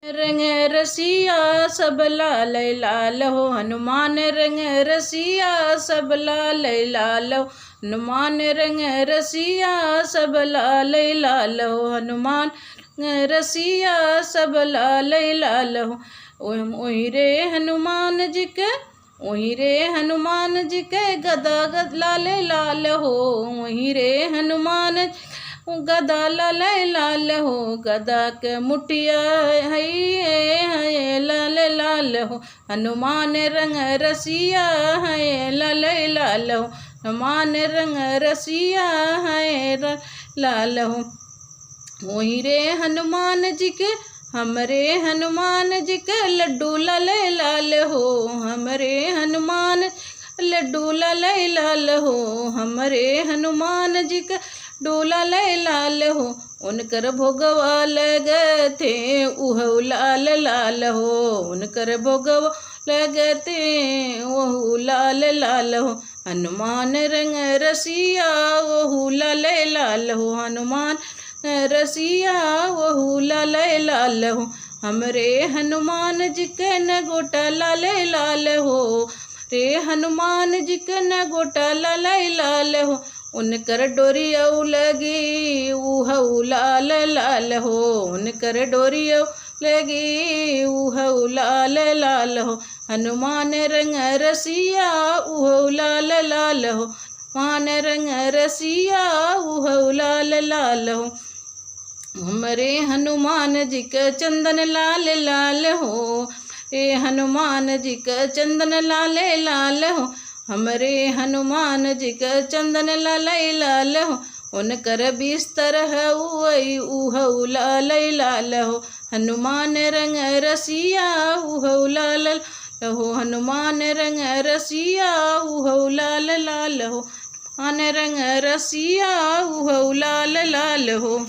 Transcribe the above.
रंग रसिया सब लाल लाल हो, हनुमान रंग रसिया सब लाल लाल हो, हनुमान रंग रसिया सब लाल लाल हो, हनुमान रंग रसिया सब लाल लाल हो। ओहि रे हनुमान जी के, ओहि रे हनुमान जी के गदा लाल लाल हो, ओहि रे हनुमान गदा लाल लाल हो, गदा के मुठिया है लाल लाल हो, हनुमान रंग रसिया है लाल लाल हो, हनुमान रंग रसिया है लाल हो। वही रे हनुमान जी के, हमरे हनुमान जी के लड्डू लाल लाल हो, हमरे हनुमान लड्डू लाल लाल हो, हमरे हनुमान जी का डोला लाल हो, उनकर भोगवा लगते उह लाल लाल हो, उनकर भोगवा लगते वह लाल लाल हो, हनुमान रंग रसिया वह लाल लाल हो, हनुमान रसिया वह लाल लाल हो, हमरे हनुमान जी के न गोटा लाल लाल हो, रे हनुमान जी के न गोटा लाल लाल हो, उनकर डोरिया लगी उह लाल लाल हो, उनकर डोरिया लगी उह लाल लाल हो, हनुमान रंग रसिया उह लाल लाल हो, हनुमान रंग रसिया उह लाल लाल हो, हमरे हनुमान जी के चंदन लाल लाल हो, रे हनुमान जी के चंदन लाल लाल हो, हमरे हनुमान जी के चंदन लाल लाल हो, उनकर बिस्तर है वही उह लाल लाल हो, हनुमान रंग रसिया उह लाल हो, हनुमान रंग रसिया उह लाल लाल हो, हनुमान रंग रसिया उह लाल लाल हो।